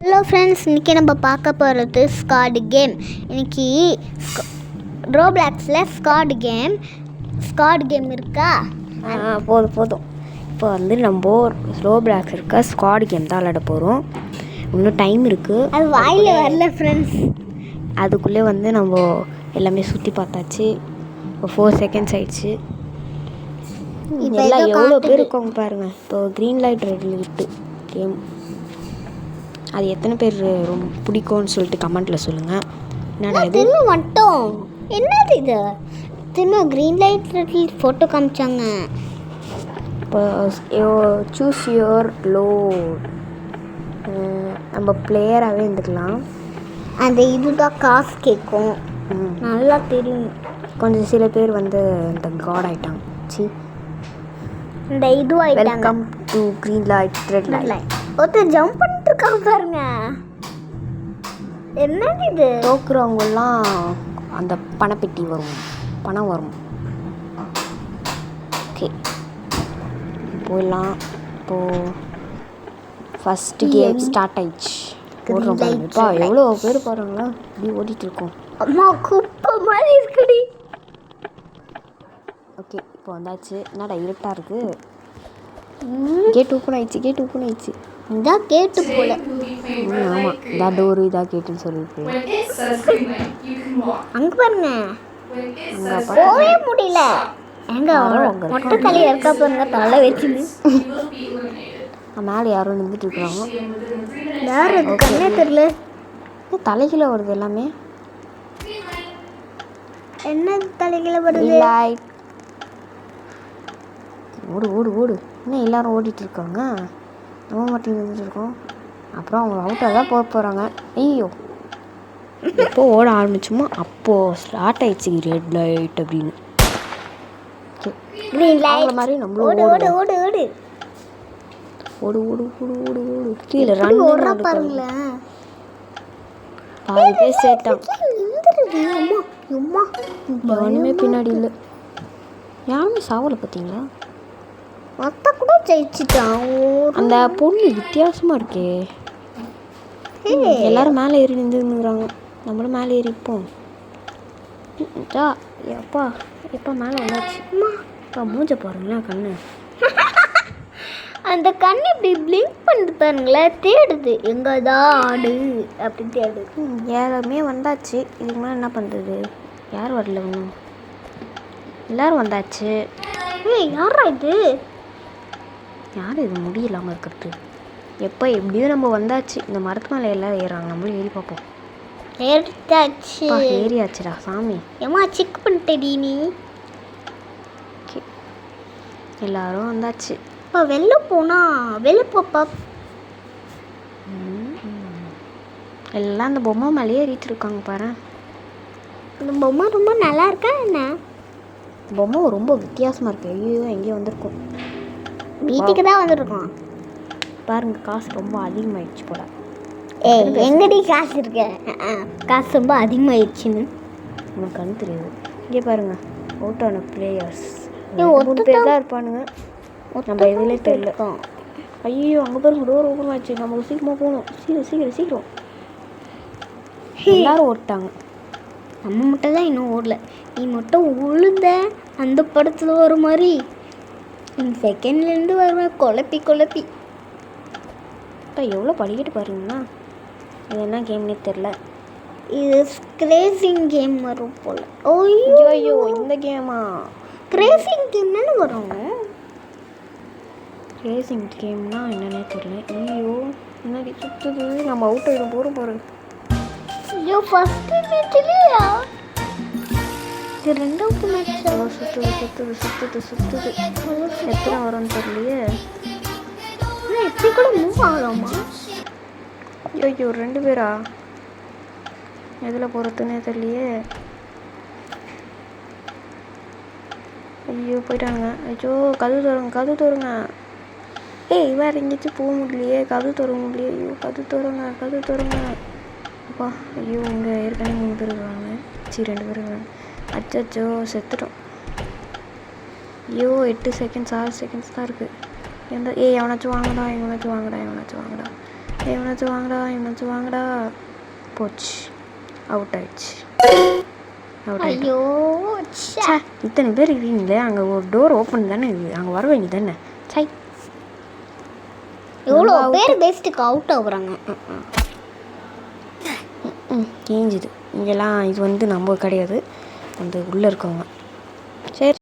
Hello friends, இன்றைக்கி நம்ம பார்க்க போகிறது ஸ்காட் கேம். இன்றைக்கி ரோப்ளாக்ஸில் ஸ்காட் கேம் இருக்கா? போதும். இப்போ நம்ம ரோப்ளாக்ஸ் இருக்க ஸ்காட் கேம் தான் விளையாட போகிறோம். இன்னும் டைம் இருக்குது. அது வாயில் வரல ஃப்ரெண்ட்ஸ். அதுக்குள்ளே நம்ம எல்லாமே சுற்றி பார்த்தாச்சு. இப்போ 4 செகண்ட்ஸ் ஆயிடுச்சு. எல்லாம் எவ்வளோ பேர் இருக்கவங்க பாருங்கள். இப்போ green light red light game அது எத்தனை பேர் ரொம்ப பிடிக்கும்னு சொல்லிட்டு கமெண்ட்டில் சொல்லுங்கள். என்னடா இது மட்டும் என்னது இது? திரும்ப green light red light photo காமிச்சாங்க. இப்போ சூஸ் யுவர் லோட். நம்ம பிளேயராகவே இருந்துக்கலாம். அந்த இதுதான் காசு கேட்கும். நல்லா தெரியும். கொஞ்சம் சில பேர் இந்த காட் ஆகிட்டாங்க. இந்த இது ஆகிட்டாங்க. Welcome to green light red light. ஒருத்தர் ஜம்ப் பண்ணிட்டு இருக்காங்க பாருங்க. என்னது இது? தோக்குறவங்கெல்லாம் அந்த பணப்பெட்டி பணம் வரும். ஓகே, போயிடலாம். இப்போது ஃபஸ்ட்டு கேம் ஸ்டார்ட் ஆயிடுச்சு. போடுறோம்ப்பா. எவ்வளோ பேர் பாருங்களா, இப்படி ஓடிட்டு இருக்கோம். அம்மா குப்பை மாதிரி இருக்குடி. ஓகே, இப்போ வந்தாச்சு. என்னடா இருட்டாக இருக்குது. கேட் ஓப்பன் ஆயிடுச்சு. இதான் கேட்டு போல. ஆமாம், இதான் டோரு, இதான் கேட்டுன்னு சொல்லியிருக்கு. அங்கே பாருங்க, போகவே முடியல. எங்க மொட்டை தலையில் இருக்கா பாருங்க, தலை வச்சுன்னு. மேலே யாரும் நின்றுட்டு இருக்கிறாங்க. யார் அது? கண்ணே தெரியல. தலைகீழ வருது எல்லாமே. என்ன தலைகீழ வருது? லைட். ஓடு. இன்னும் எல்லாரும் ஓடிட்டு இருக்காங்க. நம்ம மட்டும் நின்றுட்டு இருக்கோம். அப்புறம் அவங்க அவுட்டாக தான் போகிறாங்க. ஐயோ, எப்போ ஓட ஆரம்பிச்சோமோ அப்போது ஸ்டார்ட் ஆயிடுச்சு ரெட் லைட் அப்படின்னு. க்ரீன் லைட் மாதிரி நம்மளும் ஓடு. கீழே ரன் பாருங்களேன். பாதி பேர் சேர்த்தாங்க. ஒன்றுமே பின்னாடி இல்லை. யாருமே சாவலை பார்த்தீங்களா? மொத்த கூட ஜெயிச்சிட்டான். அந்த பொண்ணு வித்தியாசமாக இருக்கே. எல்லாரும் மேலே ஏறி நின்றுங்கிறாங்க. நம்மளும் மேலே ஏறிப்போம். எப்பா மேலே வந்தாச்சு. அப்பா மூஞ்ச பாருங்களேன், கண்ணு. அந்த கண்ணு இப்படி பிளிங்க் பண்ணிட்டு பாருங்களேன், தேடுது. எங்கதான் ஆடு அப்படி தேடுது. யாருமே வந்தாச்சு. இதுக்கு மேலே என்ன பண்ணுறது? யாரும் வரல ஒன்றும். எல்லோரும் வந்தாச்சு. யாரா இது? யார் இது முடியலாமல் இருக்கிறது? எப்போ எப்படியும் நம்ம வந்தாச்சு. இந்த மரத்து மேலே எல்லோரும் ஏறாங்க. நம்மளும் ஏறி பார்ப்போம். ஏறியாச்சுடா சாமி. ஏமா செக் பண்ணிட்டேடி நீ. ஓகே, எல்லோரும் வந்தாச்சு. இப்போ வெளில போப்பா. எல்லாம் அந்த பொம்மை மேலேயே ஏறிட்டு இருக்காங்க பாரு. அந்த பொம்மை ரொம்ப நல்லா இருக்கா என்ன? பொம்மை ரொம்ப வித்தியாசமாக இருக்குது. ஐயோ, எங்கேயோ வந்திருக்கோம். வீட்டுக்கு தான் வந்துருக்கோம் பாருங்க. காசு ரொம்ப அதிகமாகிடுச்சு போல. எங்கடி காசு இருக்க? காசு ரொம்ப அதிகமாகிடுச்சுன்னு உனக்கு கண்ணு தெரியுது. இங்கே பாருங்க, ஓட்டான பிளேயர்ஸ் 3 பேர் தான் இருப்பானுங்க. நம்ம எதுலேயே தெரியல. ஐயோ, அங்கே பாருங்க, டோர் ஓப்பன் ஆச்சு. நம்ம சீக்கிரமாக போகணும். சீக்கிரம். எல்லாரும் ஓட்டாங்க. நம்ம மட்டும் தான் இன்னும் ஓடல. நீ மட்டும் உழுந்த அந்த படத்தில் வர மாதிரி செகண்ட்லேருந்து வருவேன் குழப்பி. இப்போ எவ்வளோ படிக்கிட்டு பாருங்கண்ணா. இது என்ன கேம்னே தெரில. இது கிரேசிங் கேம் வரும் போல். ஐயோ, இந்த கேமா? கிரேசிங் கேம்னு வரும். ரேசிங் கேம்னா என்னன்னே தெரியல. ஐயோ, என்னடி சுற்றுது. நம்ம அவுட் ஆகிடும் போகிறோம் பாரு. ஐயோ, ஃபஸ்ட்டு மேட்ச்லையா? இது ரெண்டாவது மேட்ச். சுற்றுது. எத்தனை வரும்னு தெரியலையே. எப்படி கூட மூவ் ஆகலாமா? ஐயோ, 2 பேரா? எதில் போகிறதுன்னே தெரியலையே. ஐயோ, போயிட்டாங்க. ஐயோ, கது தருங்க. ஏய், வேறு எங்கேயாச்சும் போக முடியலையே. கது தர முடியலையே. ஐயோ, கது தருங்க. அப்பா, ஐயோ, இங்கே ஏற்கனவே 3 பேர் இருக்காங்க. 2 பேர் இருக்காங்க. அச்சோ, செத்துட்டோம். ஐயோ, 8 செகண்ட்ஸ் 6 செகண்ட்ஸ் தான் இருக்குது. எவனாச்சும் வாங்கடா. இவனாச்சும் வாங்கடா போச்சு, அவுட் ஆயிடுச்சு. ஐயோ சே, இத்தனை பேர் இருக்கீங்களே, அங்கே ஒரு டோர் ஓப்பன் தானே இருக்குது, அங்கே வர வேண்டியது தானே. சை, எவ்வளோ பேர் பெஸ்ட்டுக்கு அவுட் ஆகுறாங்க. கிழிஞ்சுது இங்கெல்லாம். இது வந்து நம்ம கிடையாது, அந்த உள்ளே இருக்கவங்க. சரி.